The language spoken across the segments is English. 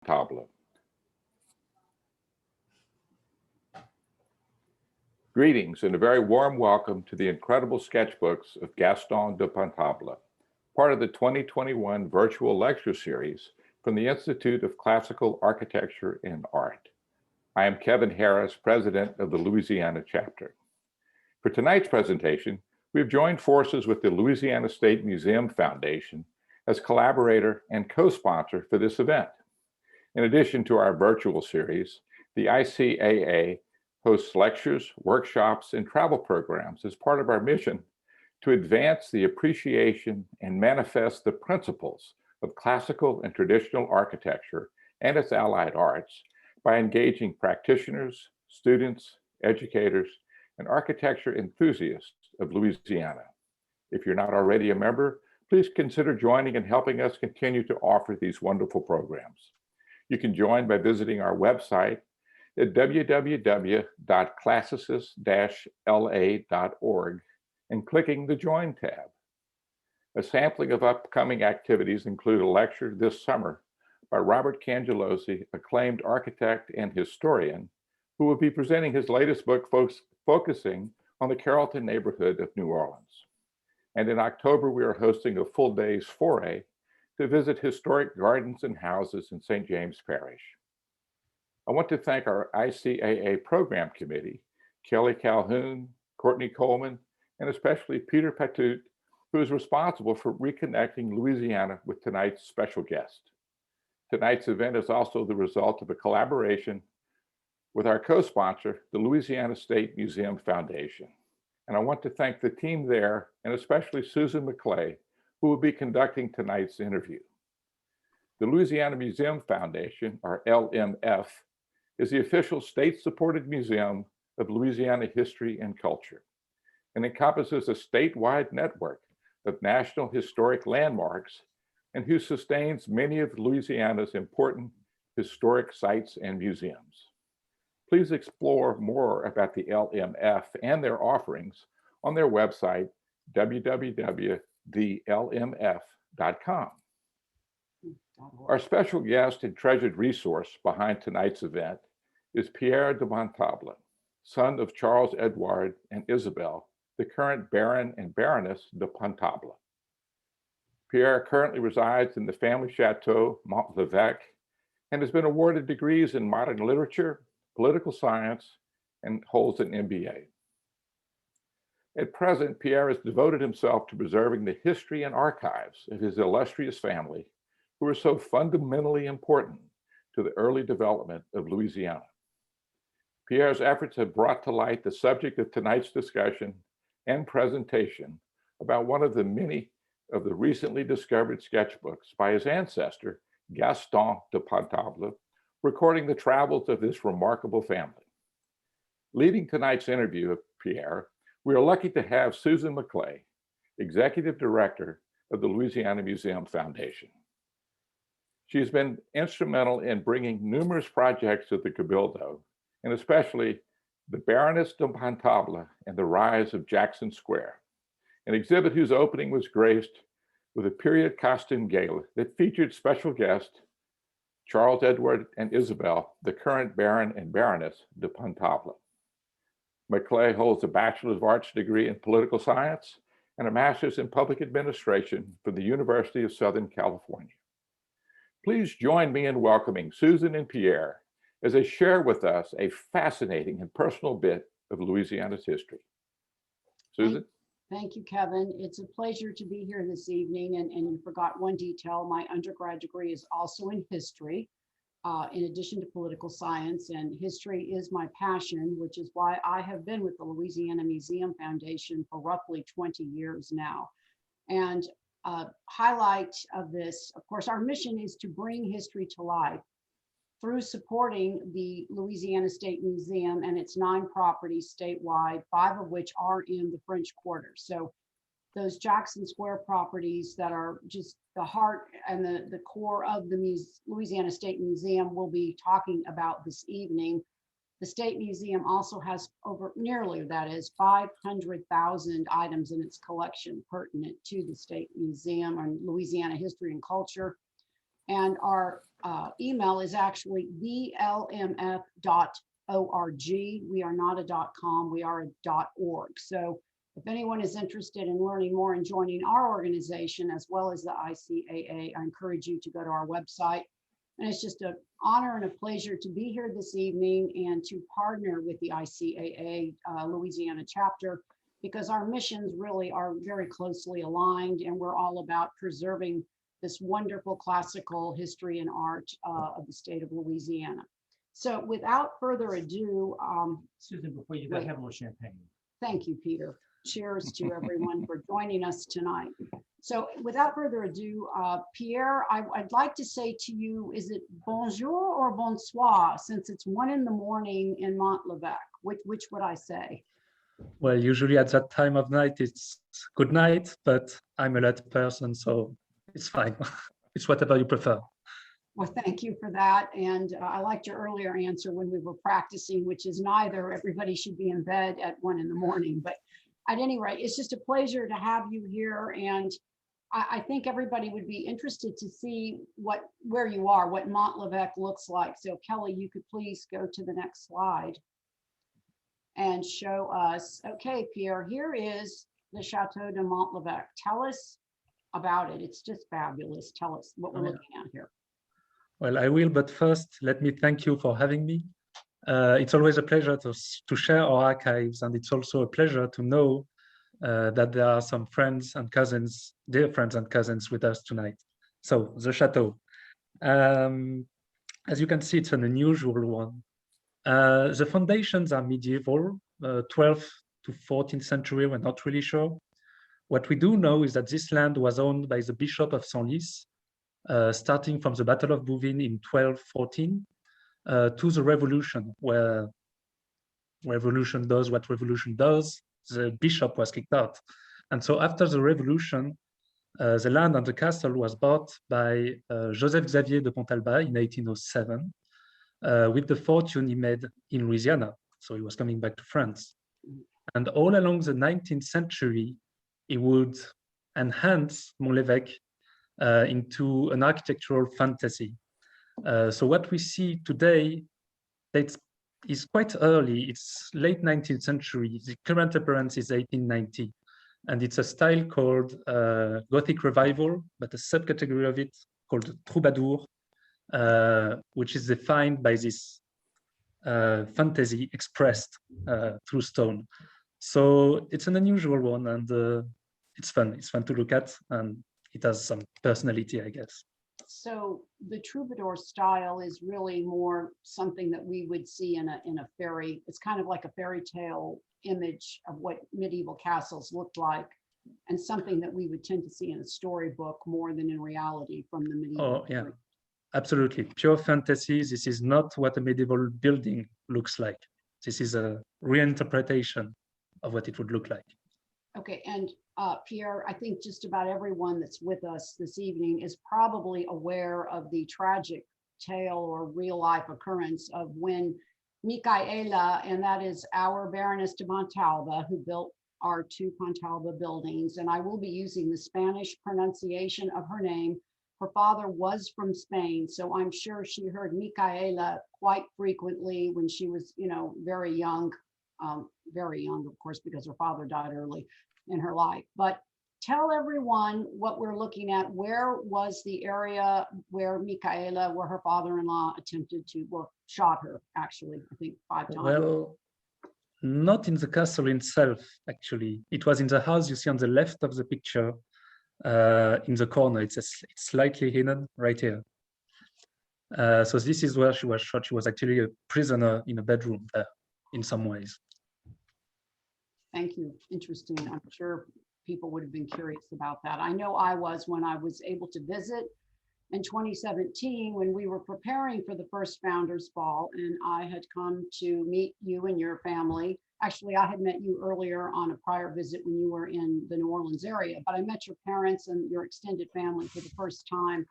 Pontalba. Greetings and a very warm welcome to the incredible sketchbooks of Gaston de Pontalba, part of the 2021 virtual lecture series from the Institute of Classical Architecture and Art. I am Kevin Harris, president of the Louisiana chapter. For tonight's presentation, we've joined forces with the Louisiana State Museum Foundation as collaborator and co-sponsor for this event. In addition to our virtual series, the ICAA hosts lectures, workshops, and travel programs as part of our mission to advance the appreciation and manifest the principles of classical and traditional architecture and its allied arts by engaging practitioners, students, educators, and architecture enthusiasts of Louisiana. If you're not already a member, please consider joining and helping us continue to offer these wonderful programs. You can join by visiting our website at www.classicist-la.org and clicking the Join tab. A sampling of upcoming activities include a lecture this summer by Robert Cangelosi, acclaimed architect and historian, who will be presenting his latest book focusing on the Carrollton neighborhood of New Orleans. And in October, we are hosting a full day's foray to visit historic gardens and houses in St. James Parish. I want to thank our ICAA program committee, Kelly Calhoun, Courtney Coleman, and especially Peter Patoot, who is responsible for reconnecting Louisiana with tonight's special guest. Tonight's event is also the result of a collaboration with our co-sponsor, the Louisiana State Museum Foundation. And I want to thank the team there, and especially Susan Mcclay, who will be conducting tonight's interview. The Louisiana Museum Foundation, or LMF, is the official state-supported museum of Louisiana history and culture, and encompasses a statewide network of national historic landmarks and who sustains many of Louisiana's important historic sites and museums. Please explore more about the LMF and their offerings on their website, www.thelmf.com. Our special guest and treasured resource behind tonight's event is Pierre De Montablan, son of Charles Edward and Isabel, the current Baron and Baroness de Pontalba. Pierre currently resides in the family Chateau De Montlovet and has been awarded degrees in modern literature, political science, and holds an MBA. At present, Pierre has devoted himself to preserving the history and archives of his illustrious family, who are so fundamentally important to the early development of Louisiana. Pierre's efforts have brought to light the subject of tonight's discussion and presentation about one of the many of the recently discovered sketchbooks by his ancestor, Gaston de Pontalba, recording the travels of this remarkable family. Leading tonight's interview of Pierre, we are lucky to have Susan Mcclay, Executive Director of the Louisiana Museum Foundation. She has been instrumental in bringing numerous projects to the Cabildo, and especially the Baroness de Pontalba and the Rise of Jackson Square, an exhibit whose opening was graced with a period costume gala that featured special guest Charles Edward and Isabel, the current Baron and Baroness de Pontalba. Mcclay holds a Bachelor of Arts degree in political science and a Master's in public administration from the University of Southern California. Please join me in welcoming Susan and Pierre as they share with us a fascinating and personal bit of Louisiana's history. Susan? Thank you, Kevin. It's a pleasure to be here this evening. And you forgot one detail. My undergrad degree is also in history, in addition to political science. And history is my passion, which is why I have been with the Louisiana Museum Foundation for roughly 20 years now. And highlight of this, of course, our mission is to bring history to life through supporting the Louisiana State Museum and its 9 properties statewide, 5 of which are in the French Quarter. So those Jackson Square properties that are just the heart and the core of the Louisiana State Museum we'll be talking about this evening. The State Museum also has nearly 500,000 items in its collection pertinent to the State Museum and Louisiana history and culture. And our email is actually thelmf.org. We are not a .com, we are a .org. So if anyone is interested in learning more and joining our organization as well as the ICAA, I encourage you to go to our website. And it's just an honor and a pleasure to be here this evening and to partner with the ICAA Louisiana chapter, because our missions really are very closely aligned, and we're all about preserving this wonderful classical history and art of the state of Louisiana. So without further ado, Susan, before you go, have a little champagne. thank you, Peter. Cheers to everyone for joining us tonight. So without further ado, Pierre, I'd like to say to you, is it bonjour or bonsoir, since it's 1 in the morning in Montlovet? Which would I say? Well, usually at that time of night, it's good night, but I'm a late person, so it's fine. It's whatever you prefer. Well, thank you for that. And I liked your earlier answer when we were practicing, which is neither. Everybody should be in bed at 1 in the morning. But at any rate, it's just a pleasure to have you here. And I think everybody would be interested to see where you are, what Montlovet looks like. So Kelly, you could please go to the next slide and show us. Okay, Pierre, here is the Chateau de Montlovet. Tell us about it. It's just fabulous. Tell us what we're looking at here. Well, I will, but first, let me thank you for having me. It's always a pleasure to share our archives, and it's also a pleasure to know that there are some friends and cousins, dear friends and cousins with us tonight. So, the Chateau. As you can see, it's an unusual one. The foundations are medieval, 12th to 14th century, we're not really sure. What we do know is that this land was owned by the Bishop of Senlis, starting from the Battle of Bouvines in 1214 to the Revolution, where revolution does what revolution does. The bishop was kicked out. And so after the Revolution, the land and the castle was bought by Joseph Xavier de Pontalba in 1807 with the fortune he made in Louisiana. So he was coming back to France. And all along the 19th century, he would enhance Mont-l'Évêque into an architectural fantasy. So what we see today is quite early. It's late 19th century. The current appearance is 1890. And it's a style called Gothic Revival, but a subcategory of it called Troubadour, which is defined by this fantasy expressed through stone. So it's an unusual one, and it's fun. It's fun to look at, and it has some personality, I guess. So the troubadour style is really more something that we would see in a fairy. It's kind of like a fairy tale image of what medieval castles looked like, and something that we would tend to see in a storybook more than in reality from the medieval. Oh, yeah, absolutely. Pure fantasy. This is not what a medieval building looks like. This is a reinterpretation of what it would look like. Okay, and Pierre, I think just about everyone that's with us this evening is probably aware of the tragic tale or real life occurrence of when Micaela, and that is our Baroness de Montalba, who built our 2 Pontalba buildings, and I will be using the Spanish pronunciation of her name. Her father was from Spain, so I'm sure she heard Micaela quite frequently when she was, very young, of course, because her father died early in her life. But tell everyone what we're looking at. Where was the area where Micaela, where her father-in-law attempted to, shot her, actually, I think 5 times? Well, not in the castle itself, actually. It was in the house you see on the left of the picture, in the corner. It's slightly hidden right here. So this is where she was shot. She was actually a prisoner in a bedroom there, in some ways. Thank you. Interesting. I'm sure people would have been curious about that. I know I was when I was able to visit in 2017 when we were preparing for the first Founders Ball, and I had come to meet you and your family. Actually, I had met you earlier on a prior visit when you were in the New Orleans area, but I met your parents and your extended family for the first time.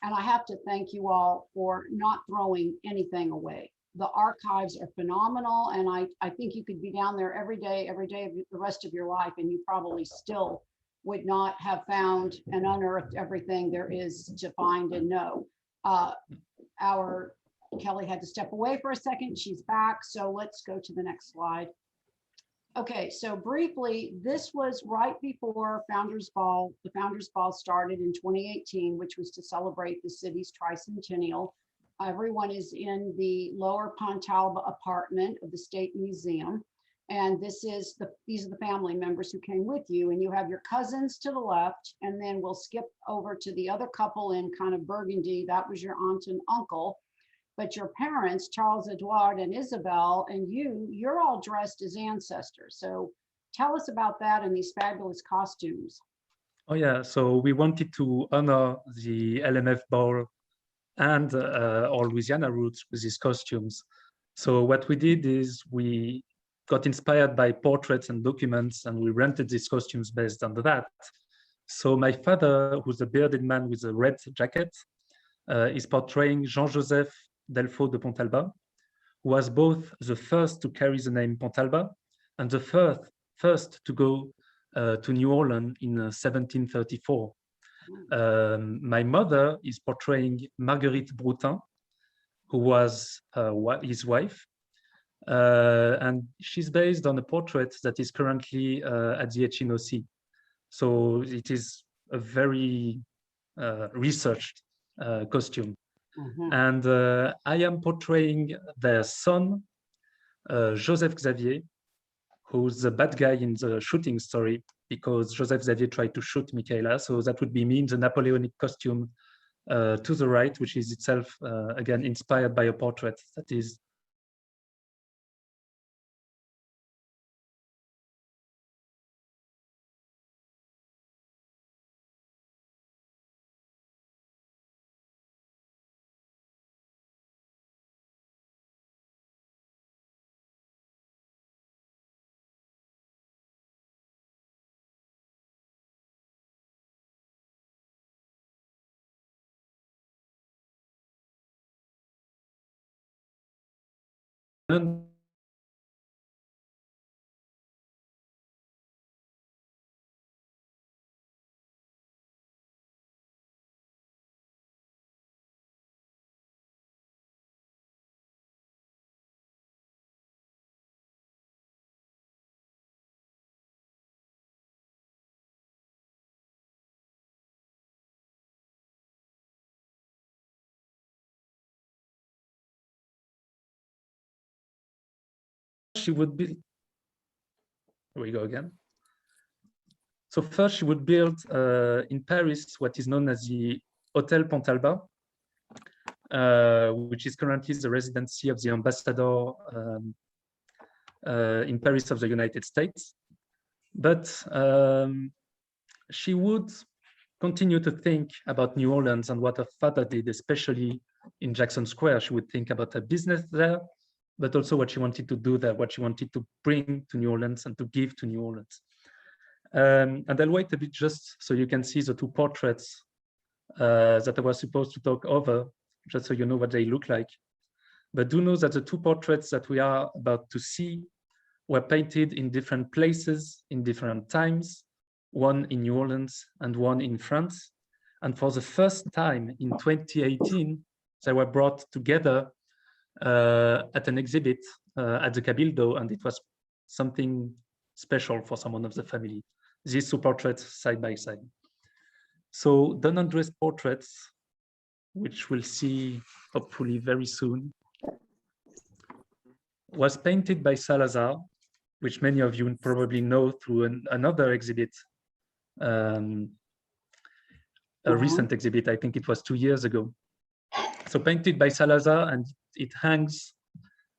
And I have to thank you all for not throwing anything away. The archives are phenomenal, and I think you could be down there every day of the rest of your life, and you probably still would not have found and unearthed everything there is to find and know. our Kelly had to step away for a second. She's back. So let's go to the next slide. Okay, so briefly, this was right before Founders Ball. The Founders Ball started in 2018, which was to celebrate the city's tricentennial. Everyone is in the lower Pontalba apartment of the State Museum. And these are the family members who came with you, and you have your cousins to the left, and then we'll skip over to the other couple in kind of burgundy. That was your aunt and uncle. But your parents, Charles Edouard and Isabel, and you're all dressed as ancestors. So tell us about that and these fabulous costumes. Oh yeah, so we wanted to honor the LMF ball and our Louisiana roots with these costumes. So what we did is we got inspired by portraits and documents, and we rented these costumes based on that. So my father, who's a bearded man with a red jacket, is portraying Jean-Joseph Delfaux de Pontalba, who was both the first to carry the name Pontalba and the first to go to New Orleans in 1734. My mother is portraying Marguerite Broutin, who was his wife, and she's based on a portrait that is currently at the HNOC. So it is a very researched costume. And I am portraying their son, Joseph Xavier, who's the bad guy in the shooting story, because Joseph Xavier tried to shoot Michaela. So that would be me in the Napoleonic costume to the right, which is itself, again, inspired by a portrait that is she would be, here we go again. So first she would build in Paris what is known as the Hotel Pontalba, which is currently the residency of the ambassador in Paris of the United States. But she would continue to think about New Orleans and what her father did, especially in Jackson Square. She would think about her business there, but also what she wanted to do there, what she wanted to bring to New Orleans and to give to New Orleans. And I'll wait a bit just so you can see the two portraits that I was supposed to talk over, just so you know what they look like. But do know that the two portraits that we are about to see were painted in different places, in different times, one in New Orleans and one in France. And for the first time in 2018, they were brought together at an exhibit at the Cabildo, and it was something special for someone of the family. These two portraits side by side. So Don Andres portraits, which we'll see hopefully very soon, was painted by Salazar, which many of you probably know through another exhibit, a recent exhibit, I think it was 2 years ago. So painted by Salazar, and it hangs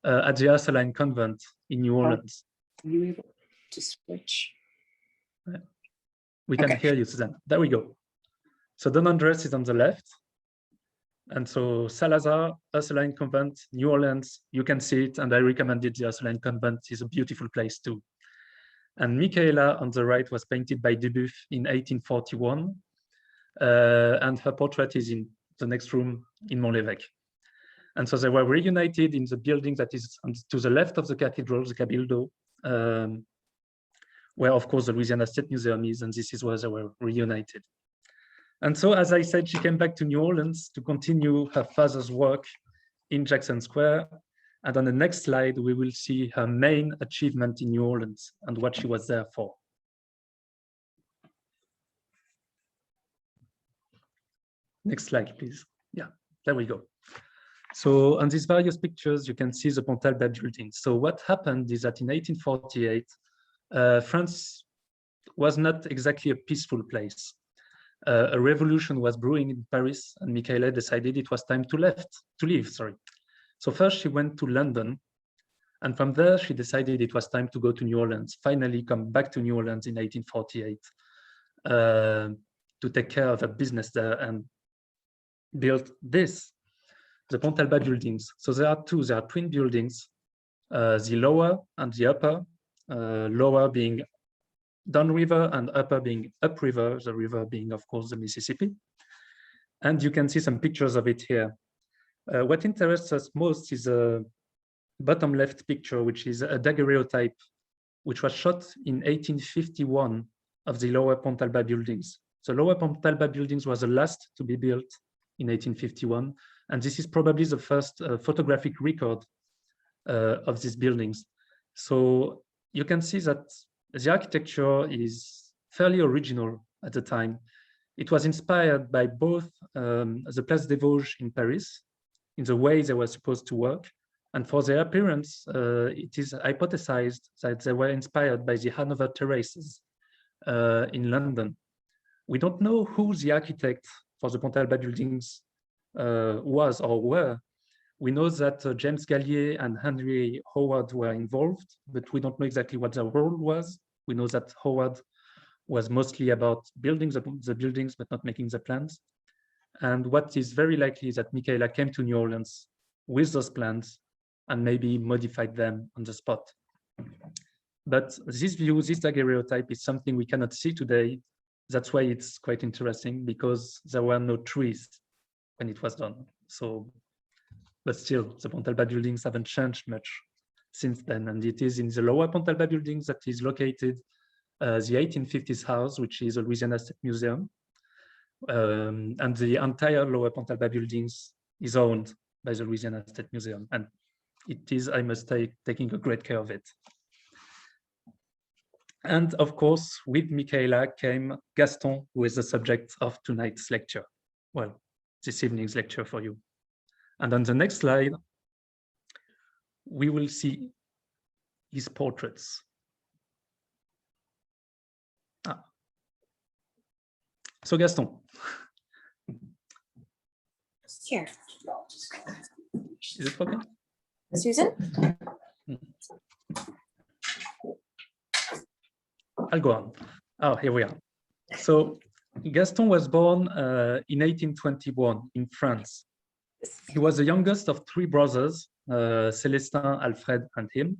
at the Ursuline Convent in New Orleans. Are you able to switch? We can hear you, Suzanne. There we go. So Don Andres is on the left. And so Salazar, Ursuline Convent, New Orleans, you can see it. And I recommend it. The Ursuline Convent is a beautiful place too. And Michaela on the right was painted by Dubuff in 1841. And her portrait is in the next room in Mont-l'Évêque. And so they were reunited in the building that is to the left of the cathedral, the Cabildo, where of course the Louisiana State Museum is, and this is where they were reunited. And so, as I said, she came back to New Orleans to continue her father's work in Jackson Square. And on the next slide, we will see her main achievement in New Orleans and what she was there for. Next slide, please. Yeah, there we go. So on these various pictures, you can see the Pontalba building. So what happened is that in 1848, France was not exactly a peaceful place. A revolution was brewing in Paris, and Mcclay decided it was time to leave. So first she went to London, and from there she decided it was time to go to New Orleans, finally come back to New Orleans in 1848 to take care of a business there and build this, the Pontalba buildings. So there are twin buildings, the lower and the upper, lower being downriver and upper being upriver, the river being, of course, the Mississippi. And you can see some pictures of it here. What interests us most is a bottom left picture, which is a daguerreotype, which was shot in 1851 of the lower Pontalba buildings. The lower Pontalba buildings was the last to be built in 1851. And this is probably the first photographic record of these buildings. So you can see that the architecture is fairly original at the time. It was inspired by both the Place des Vosges in Paris, in the way they were supposed to work. And for their appearance, it is hypothesized that they were inspired by the Hanover terraces in London. We don't know who the architect for the Pontalba buildings was or were. We know that James Gallier and Henry Howard were involved, but we don't know exactly what their role was. We know that Howard was mostly about building the buildings, but not making the plans. And what is very likely is that Michaela came to New Orleans with those plans and maybe modified them on the spot. But this view, this daguerreotype is something we cannot see today. That's why it's quite interesting, because there were no trees when it was done. So, but still, the Pontalba buildings haven't changed much since then. And it is in the lower Pontalba buildings that is located the 1850s house, which is a Louisiana State Museum. And the entire lower Pontalba buildings is owned by the Louisiana State Museum. And it is, I must say, taking a great care of it. And of course, with Michaela came Gaston, who is the subject of tonight's lecture. Well, this evening's lecture for you. And on the next slide, we will see his portraits. So Gaston. Here. Is it okay? Susan? I'll go on. Oh, here we are. So Gaston was born in 1821 in France. He was the youngest of three brothers, Célestin, Alfred, and him.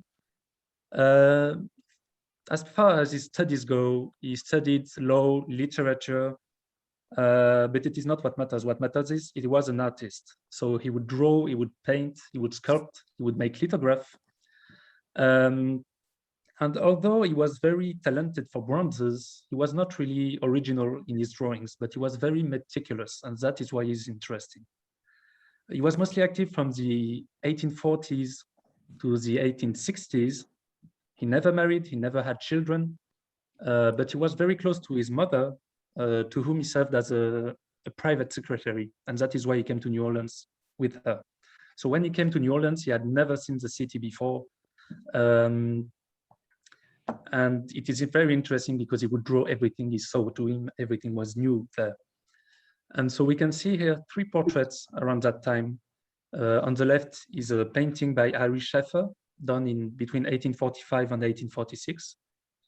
As far as his studies go, he studied law, literature, but it is not what matters. What matters is he was an artist. So he would draw, he would paint, he would sculpt, he would make lithograph. And although he was very talented for bronzes, he was not really original in his drawings, but he was very meticulous, and that is why he's interesting. He was mostly active from the 1840s to the 1860s. He never married, he never had children, but he was very close to his mother, to whom he served as a private secretary, and that is why he came to New Orleans with her. So when he came to New Orleans, he had never seen the city before. And it is very interesting because he would draw everything he saw. To him, everything was new there. And so we can see here three portraits around that time. On the left is a painting by Harry Scheffer, done in between 1845 and 1846.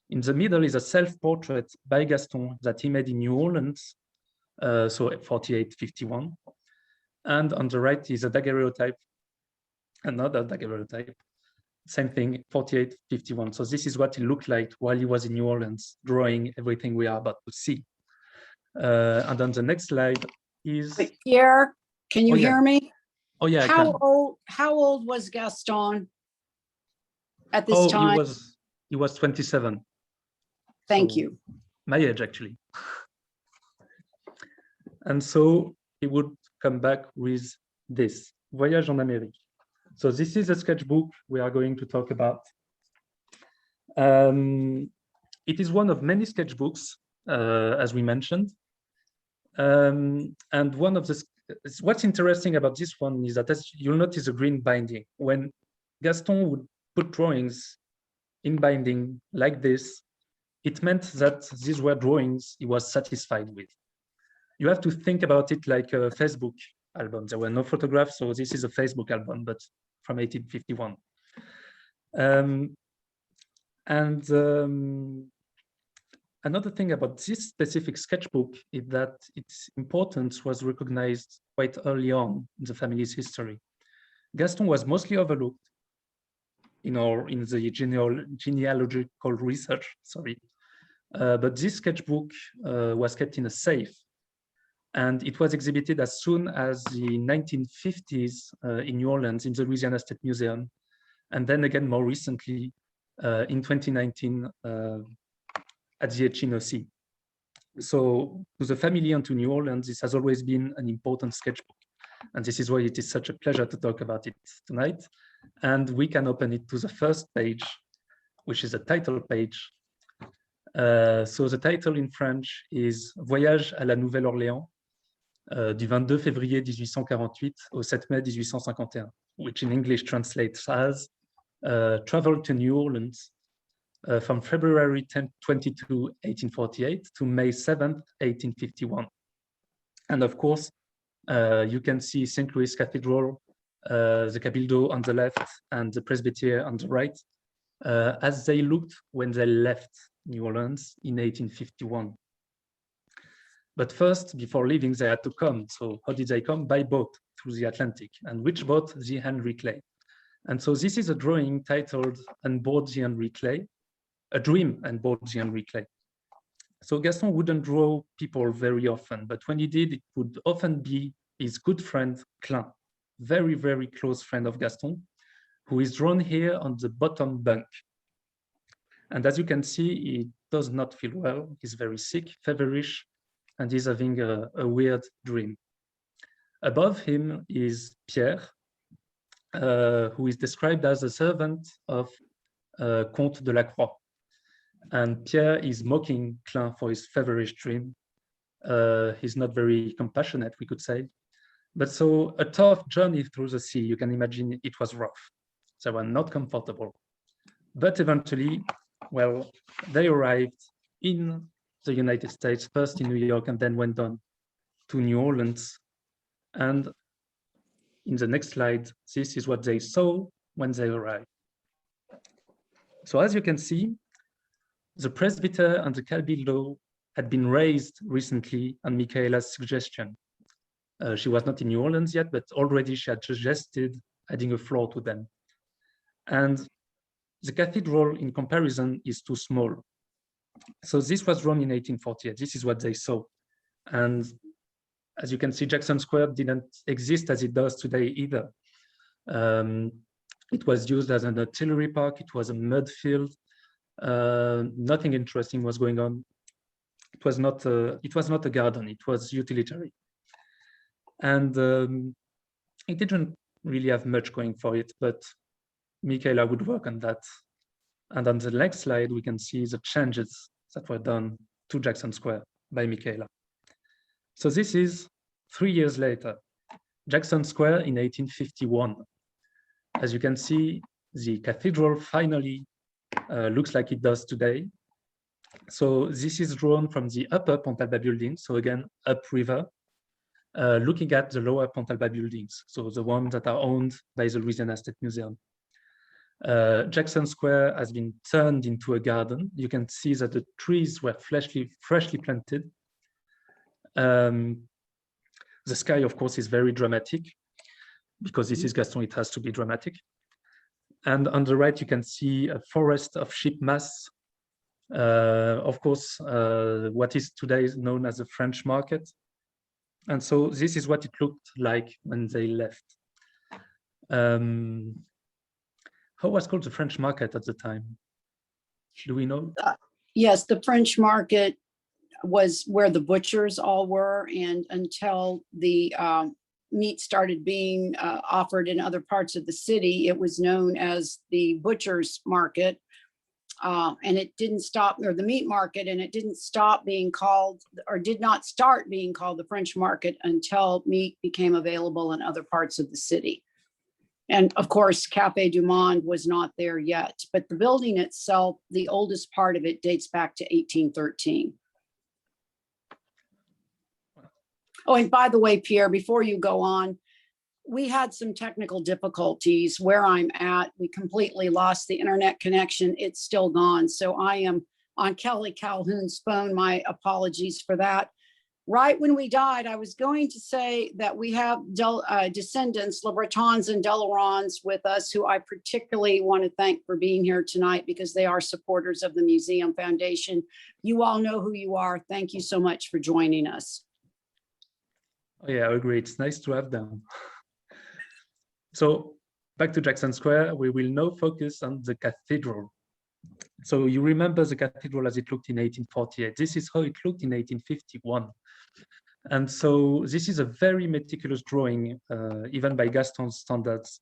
In the middle is a self-portrait by Gaston that he made in New Orleans, so 48-51. And on the right is a daguerreotype, another daguerreotype, same thing, 48-51. So this is what he looked like while he was in New Orleans, drawing everything we are about to see. And on the next slide is... But Pierre, can you hear me? Oh yeah, How old was Gaston at this time? He was 27. Thank So you. My age, actually. And so he would come back with this, Voyage en Amérique. So this is a sketchbook we are going to talk about. It is one of many sketchbooks, as we mentioned. And one of the, what's interesting about this one is that, as you'll notice, a green binding. When Gaston would put drawings in binding like this, it meant that these were drawings he was satisfied with. You have to think about it like a Facebook album. There were no photographs, so this is a Facebook album, but from 1851. Another thing about this specific sketchbook is that its importance was recognized quite early on in the family's history. Gaston was mostly overlooked in the genealogical research, sorry. But this sketchbook was kept in a safe, and it was exhibited as soon as the 1950s in New Orleans in the Louisiana State Museum, and then again more recently in 2019 at the HNOC. So to the family and to New Orleans, this has always been an important sketchbook. And this is why it is such a pleasure to talk about it tonight. And we can open it to the first page, which is a title page. So the title in French is Voyage à la Nouvelle-Orléans, du 22 février 1848 au 7 mai 1851, which in English translates as Travel to New Orleans from February 22, 1848 to May 7th, 1851. And of course, you can see St. Louis Cathedral, the Cabildo on the left and the Presbytery on the right, as they looked when they left New Orleans in 1851. But first, before leaving, they had to come. So how did they come? By boat through the Atlantic. And which boat? The Henry Clay. And so this is a drawing titled On Board the Henry Clay, a dream on board the Henry Clay. So Gaston wouldn't draw people very often, but when he did, it would often be his good friend, Klein, very, very close friend of Gaston, who is drawn here on the bottom bunk. And as you can see, he does not feel well. He's very sick, feverish, and he's having a weird dream. Above him is Pierre, who is described as a servant of Comte de la Croix. And Pierre is mocking Klein for his feverish dream. He's not very compassionate, we could say. But so a tough journey through the sea, you can imagine it was rough. They were not comfortable. But eventually, well, they arrived in the United States, first in New York, and then went on to New Orleans. And in the next slide, this is what they saw when they arrived. So as you can see, the presbyter and the cabildo had been raised recently on Michaela's suggestion. She was not in New Orleans yet, but already she had suggested adding a floor to them. And the cathedral, in comparison, is too small. So this was drawn in 1848. This is what they saw. And as you can see, Jackson Square didn't exist as it does today either. It was used as an artillery park. It was a mud field. Nothing interesting was going on. It was not a garden. It was utilitarian. And it didn't really have much going for it, but Michaela would work on that. And on the next slide, we can see the changes that were done to Jackson Square by Michaela. So this is 3 years later, Jackson Square in 1851. As you can see, the cathedral finally looks like it does today. So this is drawn from the upper Pontalba building. So again, upriver, looking at the lower Pontalba buildings. So the ones that are owned by the Louisiana State Museum. Jackson Square has been turned into a garden. You can see that the trees were freshly planted. The sky, of course, is very dramatic because this is Gaston, it has to be dramatic. And on the right, you can see a forest of sheep masts. Of course, what is today known as the French market. And so this is what it looked like when they left. How was called the French market at the time? Do we know? Yes, the French market was where the butchers all were, and until the meat started being offered in other parts of the city, it was known as the butcher's market. And it didn't stop, or the meat market, and it didn't stop being called, or did not start being called the French market until meat became available in other parts of the city. And of course, Café du Monde was not there yet, but the building itself, the oldest part of it dates back to 1813. Oh, and by the way, Pierre, before you go on, we had some technical difficulties where I'm at. We completely lost the internet connection. It's still gone. So I am on Kelly Calhoun's phone. My apologies for that. Right when we died, I was going to say that we have descendants, Le Bretons and Delerons with us, who I particularly want to thank for being here tonight because they are supporters of the Museum Foundation. You all know who you are. Thank you so much for joining us. Oh, yeah, I agree. It's nice to have them. So back to Jackson Square, we will now focus on the cathedral. So you remember the cathedral as it looked in 1848. This is how it looked in 1851. And so this is a very meticulous drawing, even by Gaston's standards.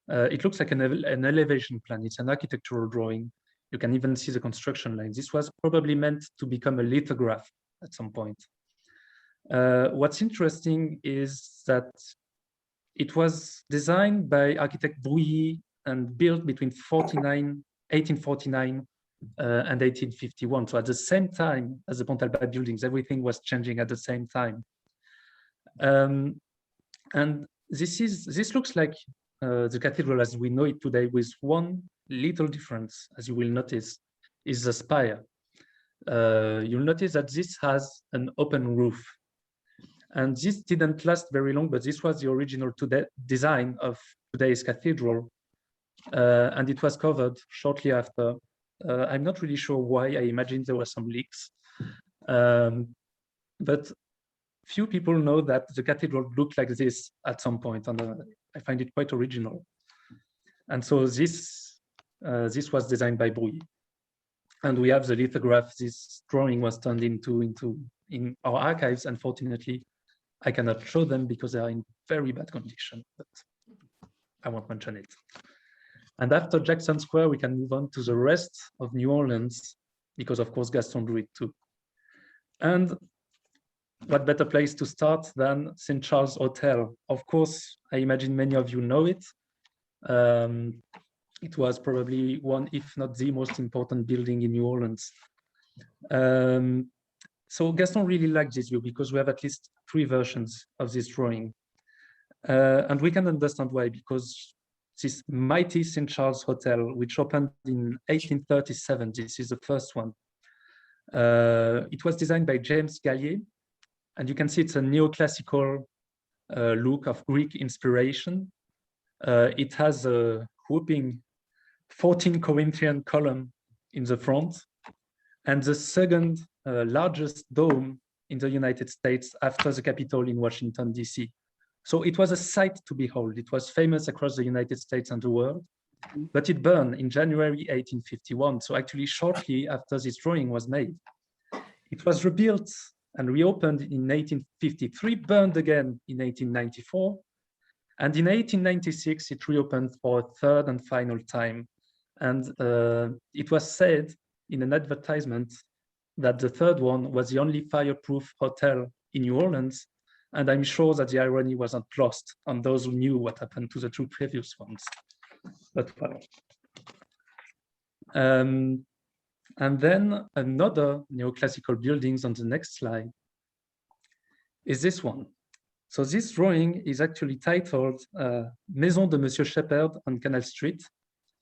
It looks like an elevation plan. It's an architectural drawing. You can even see the construction lines. This was probably meant to become a lithograph at some point. What's interesting is that it was designed by architect Brouilly and built between 1849 and 1851. So at the same time as the Pontalba buildings, everything was changing at the same time. And this looks like the cathedral as we know it today, with one little difference, as you will notice, is the spire. You'll notice that this has an open roof. And this didn't last very long, but this was the original design of today's cathedral. And it was covered shortly after. I'm not really sure why. I imagine there were some leaks. But few people know that the cathedral looked like this at some point, and I find it quite original. And so this was designed by Brouilly. And we have the lithograph. This drawing was turned in our archives. Unfortunately, I cannot show them because they are in very bad condition, but I won't mention it. And after Jackson Square, we can move on to the rest of New Orleans, because of course Gaston drew it too. And what better place to start than St. Charles Hotel? Of course, I imagine many of you know it. It was probably one, if not the most important building in New Orleans. So Gaston really liked this view because we have at least 3 versions of this drawing. And we can understand why, because this mighty St. Charles Hotel, which opened in 1837, this is the first one. It was designed by James Gallier, and you can see it's a neoclassical look of Greek inspiration. It has a whopping 14 Corinthian column in the front, and the second largest dome in the United States after the Capitol in Washington, D.C. So it was a sight to behold. It was famous across the United States and the world, but it burned in January 1851. So actually shortly after this drawing was made. It was rebuilt and reopened in 1853, burned again in 1894. And in 1896, it reopened for a third and final time. And it was said in an advertisement that the third one was the only fireproof hotel in New Orleans. And I'm sure that the irony wasn't lost on those who knew what happened to the 2 previous ones. But well. And then another neoclassical buildings on the next slide is this one. So this drawing is actually titled Maison de Monsieur Shepard on Canal Street.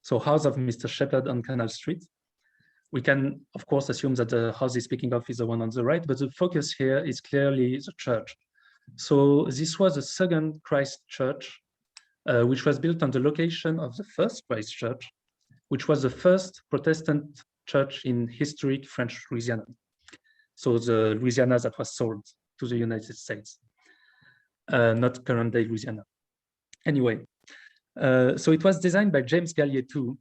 So House of Mr Shepard on Canal Street. We can, of course, assume that the house is speaking of is the one on the right, but the focus here is clearly the church. So this was the second Christ Church, which was built on the location of the first Christ Church, which was the first Protestant church in historic French Louisiana. So the Louisiana that was sold to the United States, not current day Louisiana. Anyway, so it was designed by James Gallier too,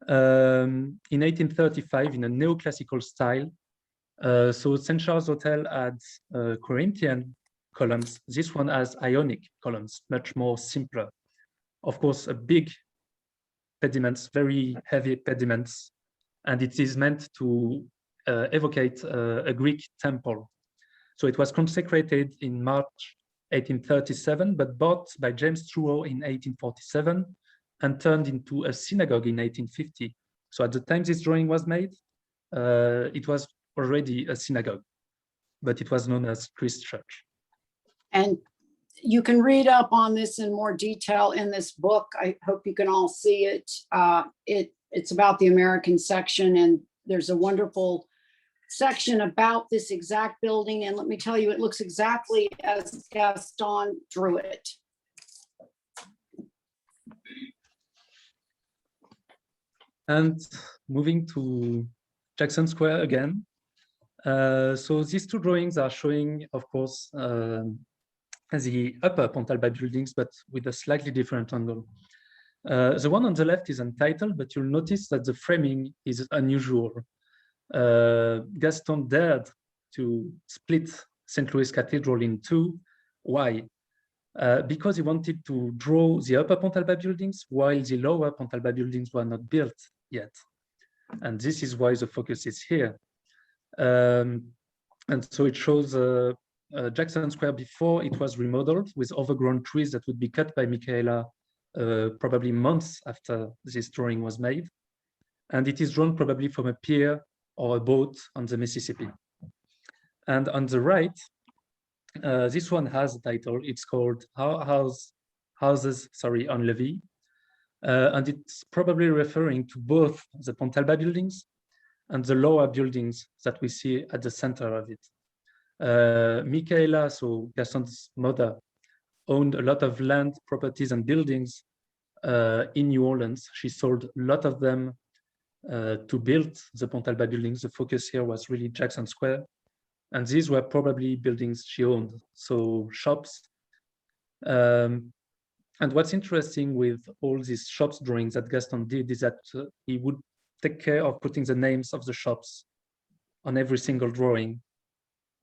in 1835 in a neoclassical style. So St. Charles Hotel had Corinthian columns. This one has Ionic columns, much more simpler. Of course, a big pediments, very heavy pediments, and it is meant to evocate a Greek temple. So it was consecrated in March 1837, but bought by James Trudeau in 1847 and turned into a synagogue in 1850. So at the time this drawing was made, it was already a synagogue, but it was known as Christ Church. And you can read up on this in more detail in this book. I hope you can all see it. It's about the American section, and there's a wonderful section about this exact building. And let me tell you, it looks exactly as Gaston drew it. And moving to Jackson Square again. So these two drawings are showing, of course, the upper Pontalba buildings, but with a slightly different angle. The one on the left is Untitled, but you'll notice that the framing is unusual. Gaston dared to split St. Louis Cathedral in two. Why? Because he wanted to draw the upper Pontalba buildings while the lower Pontalba buildings were not built yet. And this is why the focus is here. And so it shows Jackson Square before it was remodeled with overgrown trees that would be cut by Michaela probably months after this drawing was made. And it is drawn probably from a pier or a boat on the Mississippi. And on the right, this one has a title. It's called Houses on Levee. And it's probably referring to both the Pontalba buildings and the lower buildings that we see at the center of it. Michaela, so Gaston's mother, owned a lot of land, properties, and buildings in New Orleans. She sold a lot of them to build the Pontalba buildings. The focus here was really Jackson Square. And these were probably buildings she owned, so shops. And what's interesting with all these shops drawings that Gaston did is that he would take care of putting the names of the shops on every single drawing.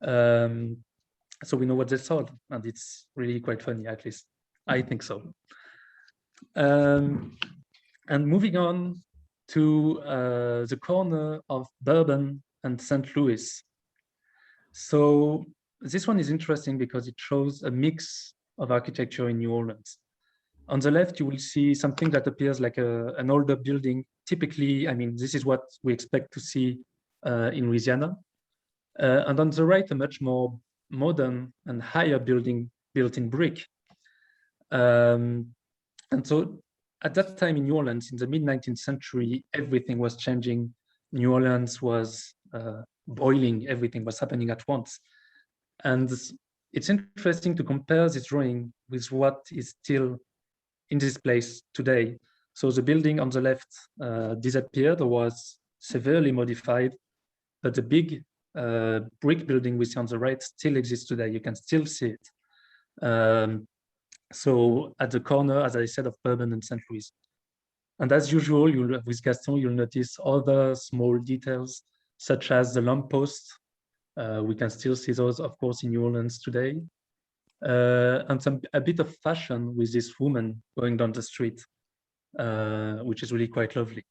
So we know what they sold, and it's really quite funny, at least I think so. And moving on to the corner of Bourbon and St. Louis. So this one is interesting because it shows a mix of architecture in New Orleans. On the left, you will see something that appears like an older building. Typically, I mean, this is what we expect to see in Louisiana. And on the right, a much more modern and higher building built in brick. And so at that time in New Orleans, in the mid-19th century, everything was changing. New Orleans was boiling, everything was happening at once. And it's interesting to compare this drawing with what is still in this place today. So the building on the left disappeared or was severely modified, but the big brick building we see on the right still exists today. You can still see it. So at the corner, as I said, of Bourbon and St. Louis. And as usual, with Gaston, you'll notice other small details, such as the lamppost. We can still see those, of course, in New Orleans today. And a bit of fashion with this woman going down the street, which is really quite lovely.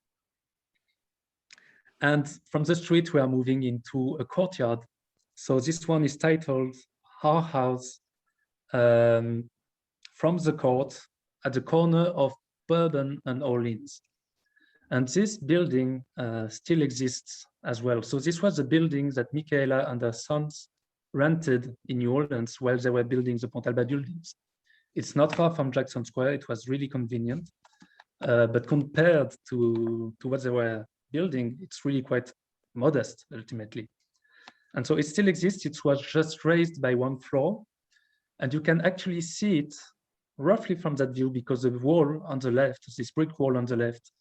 And from the street, we are moving into a courtyard. So this one is titled Our House from the Court at the corner of Bourbon and Orleans. And this building still exists as well. So this was the building that Michaela and her sons rented in New Orleans while they were building the Pontalba buildings. It's not far from Jackson Square. It was really convenient. But compared to what they were building, it's really quite modest, ultimately. And so it still exists. It was just raised by one floor. And you can actually see it roughly from that view because the wall on the left, this brick wall on the left,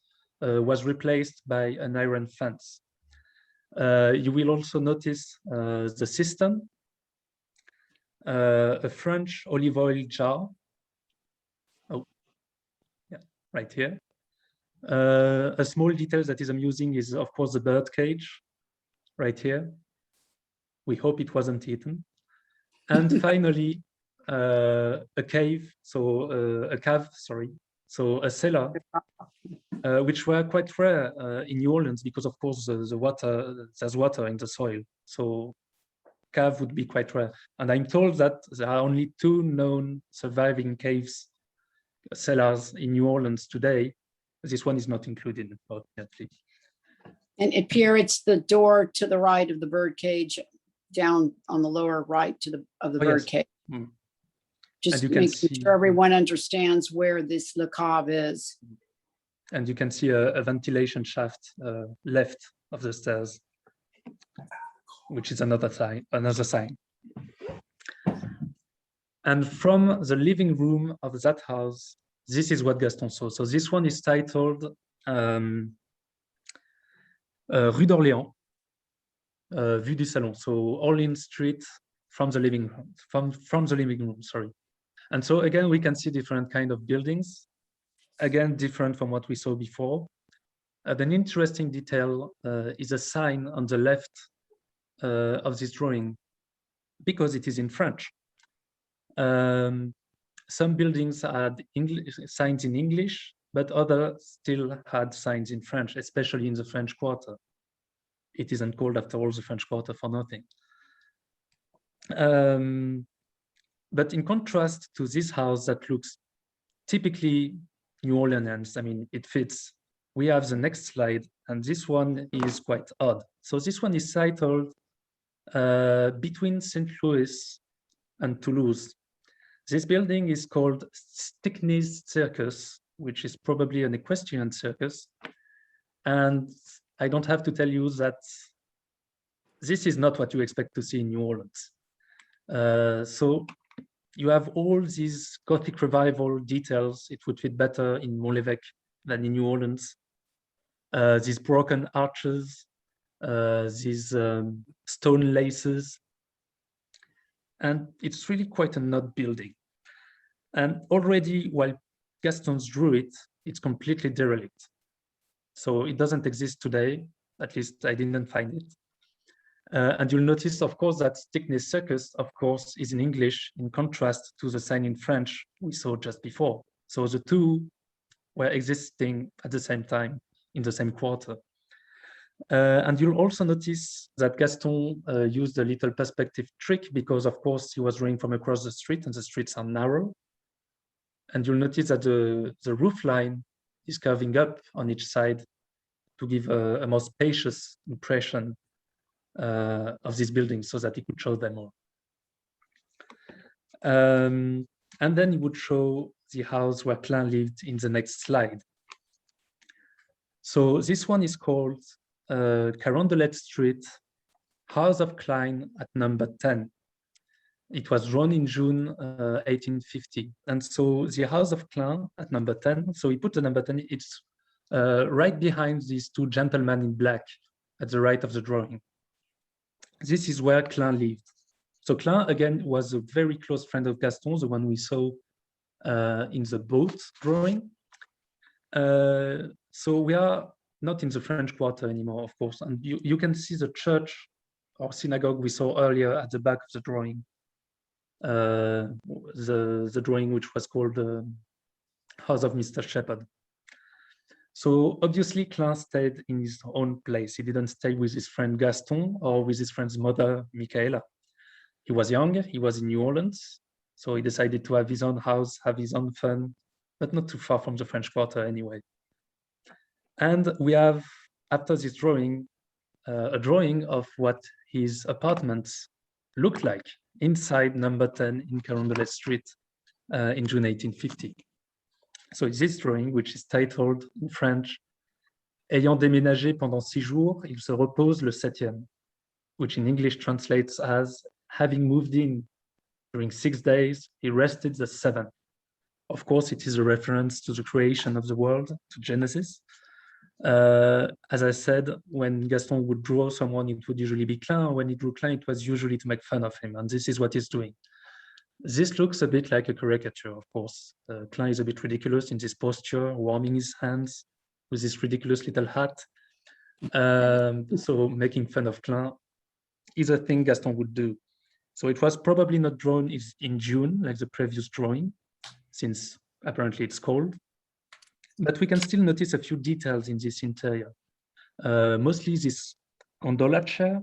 was replaced by an iron fence. You will also notice the cistern, a French olive oil jar. Oh, yeah, right here. A small detail that is amusing is, of course, the bird cage right here. We hope it wasn't eaten. And finally, a cave, a cave, sorry. So a cellar, which were quite rare in New Orleans because, of course, the water, there's water in the soil. So cave would be quite rare. And I'm told that there are only 2 known surviving caves, cellars in New Orleans today. This one is not included, unfortunately. And Pierre, it's the door to the right of the bird cage, down on the lower right of the bird Yes. cage. Mm. Just you can making see- sure everyone understands where this Le Cave is. And you can see a ventilation shaft left of the stairs, which is another sign. And from the living room of that house, this is what Gaston saw. So this one is titled Rue d'Orléans, Vue du Salon. So Orleans Street from the living room, from the living room, sorry. And so again, we can see different kind of buildings, again, different from what we saw before. An interesting detail is a sign on the left of this drawing, because it is in French. Some buildings had signs in English, but others still had signs in French, especially in the French Quarter. It isn't called, after all, the French Quarter for nothing. But in contrast to this house that looks typically New Orleans, I mean, it fits. We have the next slide, and this one is quite odd. So this one is titled Between St. Louis and Toulouse. This building is called Stickney's Circus, which is probably an equestrian circus. And I don't have to tell you that this is not what you expect to see in New Orleans. So you have all these Gothic revival details. It would fit better in Mont-l'Évêque than in New Orleans. These broken arches, these stone laces. And it's really quite an odd building. And already, while Gaston's drew it, it's completely derelict. So it doesn't exist today, at least I didn't find it. And you'll notice, of course, that Stickney's Circus, of course, is in English, in contrast to the sign in French we saw just before. So the 2 were existing at the same time in the same quarter. And you'll also notice that Gaston used a little perspective trick because, of course, he was drawing from across the street and the streets are narrow. And you'll notice that the roof line is curving up on each side to give a more spacious impression of this building so that he could show them all. And then he would show the house where Klein lived in the next slide. So this one is called Carondelet Street, House of Klein at number 10. It was drawn in June 1850. And so the House of Klein at number 10, so he put the number 10, it's right behind these 2 gentlemen in black at the right of the drawing. This is where Klein lived. So Klein, again, was a very close friend of Gaston, the one we saw in the boat drawing. So we are not in the French Quarter anymore, of course. And you can see the church or synagogue we saw earlier at the back of the drawing. The drawing which was called House of Mr Shepard. So obviously Klein stayed in his own place. He didn't stay with his friend Gaston or with his friend's mother, Michaela. He was young, he was in New Orleans, so he decided to have his own house, have his own fun, but not too far from the French Quarter anyway. And we have, after this drawing, a drawing of what his apartments looked like inside number 10 in Carondelet Street in June 1850. So this drawing, which is titled in French, Ayant déménagé pendant 6 jours, il se repose le 7e, which in English translates as, having moved in during 6 days, he rested the 7th. Of course, it is a reference to the creation of the world, to Genesis. As I said, when Gaston would draw someone, it would usually be Klein. When he drew Klein, it was usually to make fun of him, and this is what he's doing. This looks a bit like a caricature, of course. Klein is a bit ridiculous in this posture, warming his hands with this ridiculous little hat. So making fun of Klein is a thing Gaston would do. So it was probably not drawn in June, like the previous drawing, since apparently it's cold. But we can still notice a few details in this interior. Mostly this gondola chair,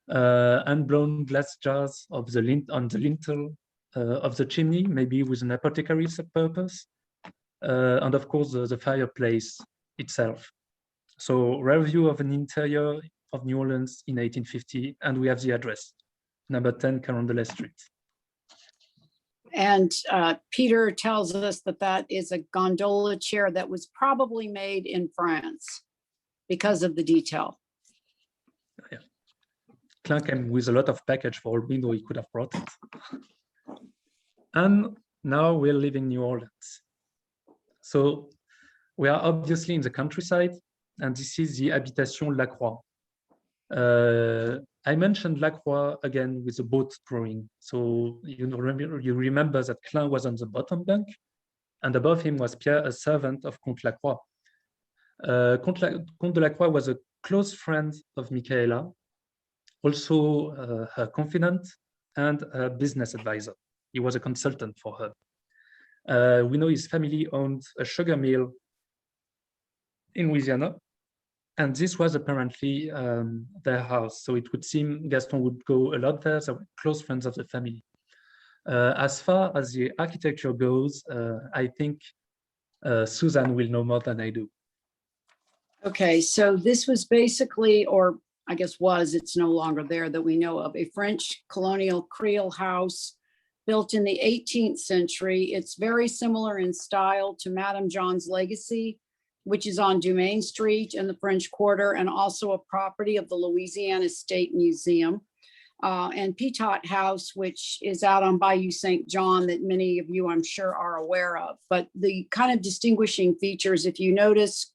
unblown glass jars of on the lintel of the chimney, maybe with an apothecary's purpose, and of course the fireplace itself. So rare view of an interior of New Orleans in 1850, and we have the address, number 10 Carondelet Street. And Peter tells us that that is a gondola chair that was probably made in France because of the detail. Yeah. Klein came with a lot of package for all we know he could have brought it. And now we're leaving New Orleans. So we are obviously in the countryside, and this is the Habitation Lacroix. I mentioned Lacroix again with the boat drawing. So you remember that Klein was on the bottom bunk, and above him was Pierre, a servant of Comte Lacroix. Comte de Lacroix was a close friend of Michaela, also her confidant and her business advisor. He was a consultant for her. We know his family owned a sugar mill in Louisiana, and this was apparently their house. So it would seem Gaston would go a lot there. They were close friends of the family. As far as the architecture goes, I think Suzanne will know more than I do. Okay, so this was basically, or I guess it's no longer there that we know of, a French colonial Creole house built in the 18th century. It's very similar in style to Madame John's Legacy, which is on Dumaine Street in the French Quarter, and also a property of the Louisiana State Museum. And Pitot House, which is out on Bayou St. John, that many of you, I'm sure, are aware of. But the kind of distinguishing features, if you notice,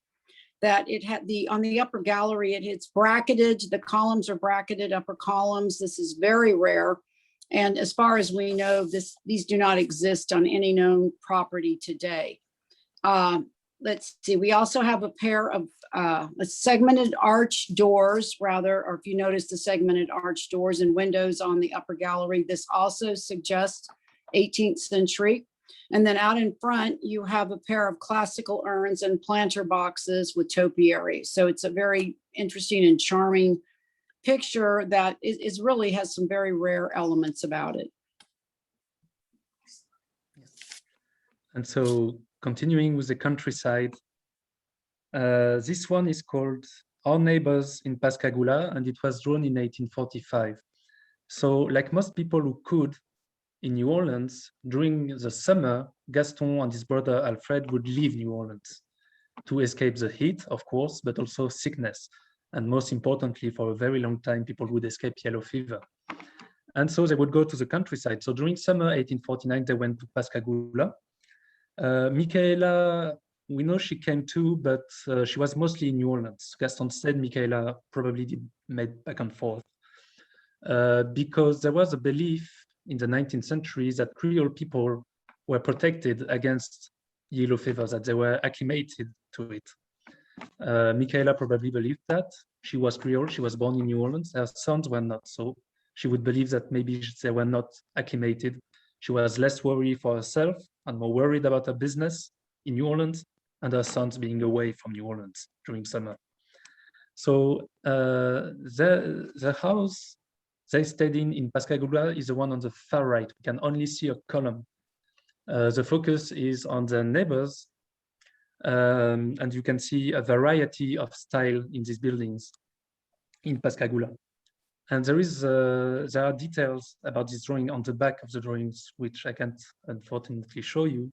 that it had on the upper gallery, it's bracketed. The columns are bracketed upper columns. This is very rare. And as far as we know, these do not exist on any known property today. Let's see, we also have a pair of segmented arch doors, or if you notice the segmented arch doors and windows on the upper gallery, this also suggests 18th century. And then out in front, you have a pair of classical urns and planter boxes with topiary. So it's a very interesting and charming picture that is really has some very rare elements about it. And so continuing with the countryside, this one is called Our Neighbors in Pascagoula, and it was drawn in 1845. So like most people who could in New Orleans, during the summer, Gaston and his brother Alfred would leave New Orleans to escape the heat, of course, but also sickness. And most importantly, for a very long time, people would escape yellow fever. And so they would go to the countryside. So during summer 1849, they went to Pascagoula. Michaela, we know she came too, but she was mostly in New Orleans. Gaston said Michaela probably made back and forth because there was a belief in the 19th century that Creole people were protected against yellow fever, that they were acclimated to it. Michaela probably believed that. She was Creole, she was born in New Orleans, her sons were not, so she would believe that maybe they were not acclimated. She was less worried for herself and more worried about her business in New Orleans and her sons being away from New Orleans during summer. So the house they stayed in Pascagoula is the one on the far right. We can only see a column. The focus is on the neighbors, and you can see a variety of style in these buildings in Pascagoula. And there are details about this drawing on the back of the drawings, which I can't unfortunately show you.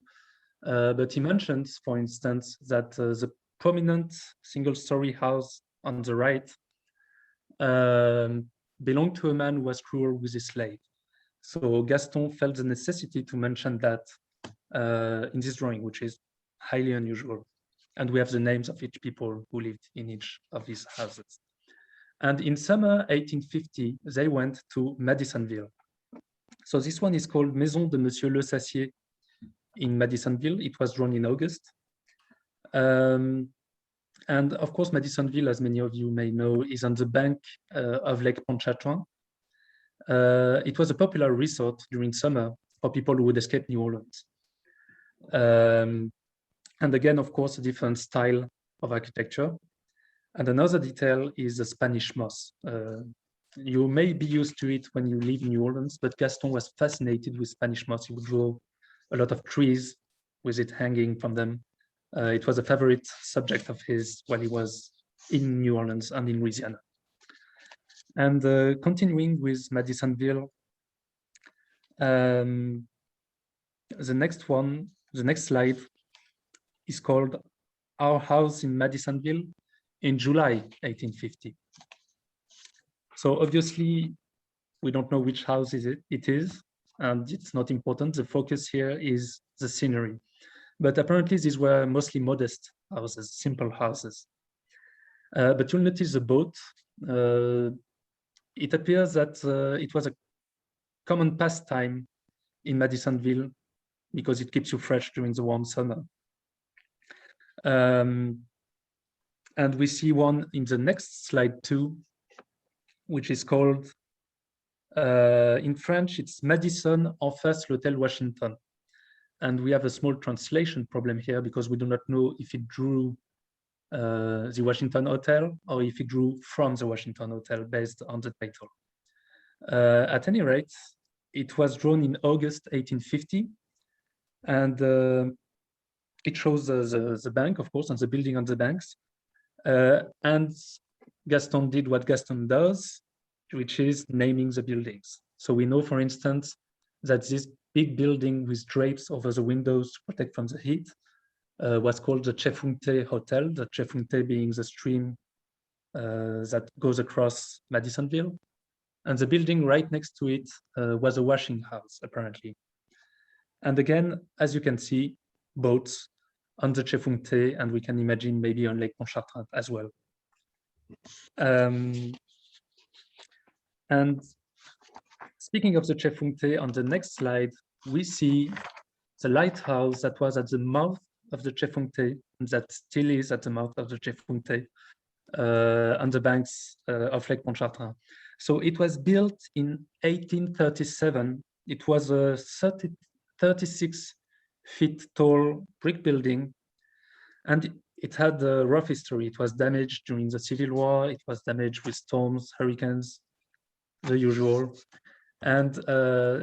But he mentions, for instance, that the prominent single-story house on the right belonged to a man who was cruel with his slave. So Gaston felt the necessity to mention that in this drawing, which is highly unusual. And we have the names of each people who lived in each of these houses. And in summer 1850, they went to Madisonville. So this one is called Maison de Monsieur Le Sassier in Madisonville. It was drawn in August. And And of course, Madisonville, as many of you may know, is on the bank of Lake Pontchartrain. It was a popular resort during summer for people who would escape New Orleans. And again, of course, a different style of architecture. And another detail is the Spanish moss. You may be used to it when you live in New Orleans, but Gaston was fascinated with Spanish moss. He would draw a lot of trees with it hanging from them. It was a favorite subject of his while he was in New Orleans and in Louisiana. And continuing with Madisonville, the next slide is called Our House in Madisonville in July 1850. So obviously, we don't know which house it is, and it's not important. The focus here is the scenery. But apparently these were mostly modest houses, simple houses. But you'll notice the boat. It appears that it was a common pastime in Madisonville because it keeps you fresh during the warm summer. And we see one in the next slide too, which is called, in French, it's Madison en face l'Hôtel Washington. And we have a small translation problem here because we do not know if it drew the Washington Hotel or if it drew from the Washington Hotel based on the title. At any rate, it was drawn in August 1850, and it shows the bank, of course, and the building on the banks. And Gaston did what Gaston does, which is naming the buildings. So we know, for instance, that this big building with drapes over the windows to protect from the heat was called the Chefunte Hotel, the Chefunte being the stream that goes across Madisonville. And the building right next to it was a washing house, apparently. And again, as you can see, boats on the Chefunte, and we can imagine maybe on Lake Pontchartrain as well. And speaking of the Chefunte, on the next slide, we see the lighthouse that was at the mouth of the Chefunte, and that still is at the mouth of the Chefunte on the banks of Lake Pontchartrain. So it was built in 1837. It was a 36 feet tall brick building, and it had a rough history. It was damaged during the Civil War. It was damaged with storms, hurricanes, the usual. And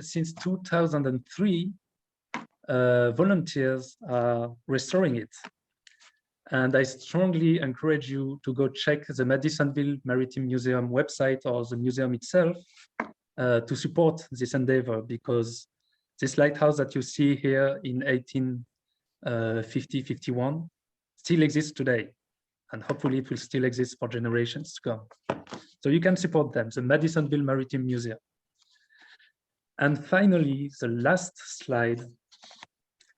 since 2003, volunteers are restoring it. And I strongly encourage you to go check the Madisonville Maritime Museum website or the museum itself to support this endeavor, because this lighthouse that you see here in 1850-51 still exists today. And hopefully it will still exist for generations to come. So you can support them, the Madisonville Maritime Museum. And finally, the last slide,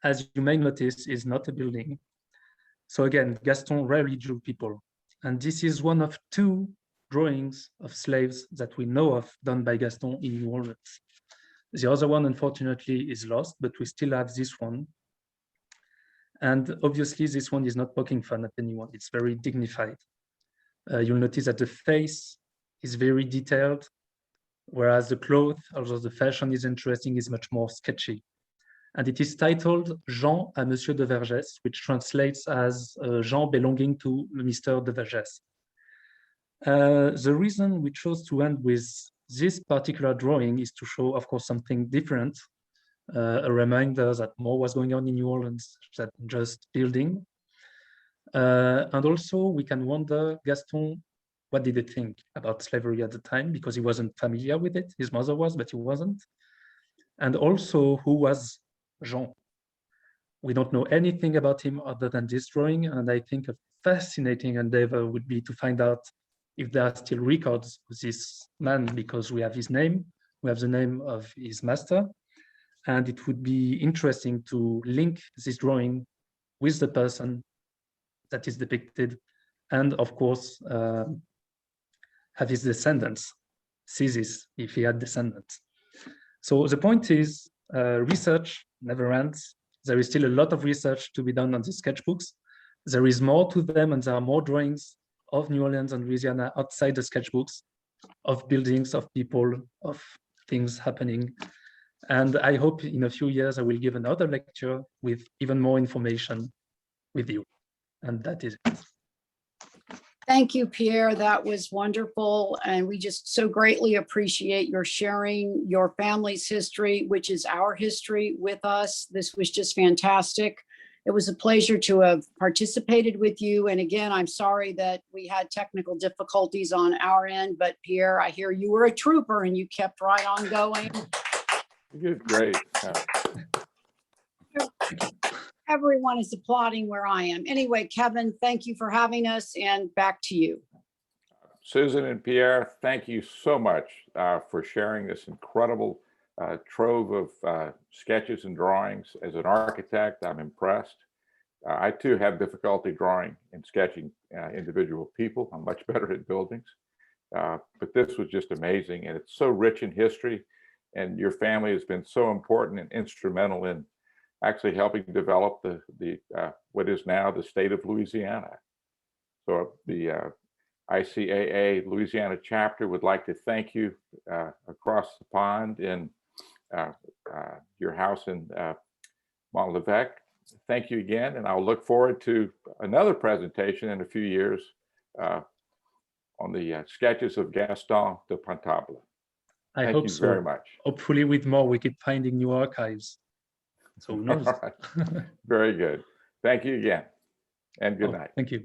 as you may notice, is not a building. So again, Gaston rarely drew people. And this is one of two drawings of slaves that we know of done by Gaston in New Orleans. The other one, unfortunately, is lost, but we still have this one. And obviously, this one is not poking fun at anyone. It's very dignified. You'll notice that the face is very detailed, whereas the clothes, although the fashion is interesting, is much more sketchy. And it is titled Jean à Monsieur de Vergès, which translates as Jean belonging to Mr. de Vergès. The reason we chose to end with this particular drawing is to show, of course, something different, a reminder that more was going on in New Orleans than just building. And also we can wonder, Gaston, what did he think about slavery at the time? Because he wasn't familiar with it. His mother was, but he wasn't. And also, who was Jean? We don't know anything about him other than this drawing. And I think a fascinating endeavor would be to find out if there are still records of this man, because we have his name, we have the name of his master. And it would be interesting to link this drawing with the person that is depicted, and of course, have his descendants see this if he had descendants. So the point is, research never ends. There is still a lot of research to be done on the sketchbooks. there is more to them, and there are more drawings of New Orleans and Louisiana outside the sketchbooks, of buildings, of people, of things happening. And I hope in a few years I will give another lecture with even more information with you. And that is it. Thank you, Pierre. That was wonderful. And we just so greatly appreciate your sharing your family's history, which is our history, with us. This was just fantastic. It was a pleasure to have participated with you. And again, I'm sorry that we had technical difficulties on our end, but Pierre, I hear you were a trooper and you kept right on going. You did great. Everyone is applauding where I am. Anyway, Kevin, thank you for having us, and back to you. Susan and Pierre, thank you so much for sharing this incredible trove of sketches and drawings. As an architect, I'm impressed. I too have difficulty drawing and sketching individual people. I'm much better at buildings. But this was just amazing, and it's so rich in history, and your family has been so important and instrumental in actually helping develop the what is now the state of Louisiana. So the ICAA Louisiana chapter would like to thank you across the pond in your house in Montlovet. Thank you again, and I'll look forward to another presentation in a few years on the sketches of Gaston de Pontalba. I Thank hope you so. very much. Hopefully with more, we keep finding new archives. So who knows? All right. Very good. Thank you again, and good Oh, night. thank you.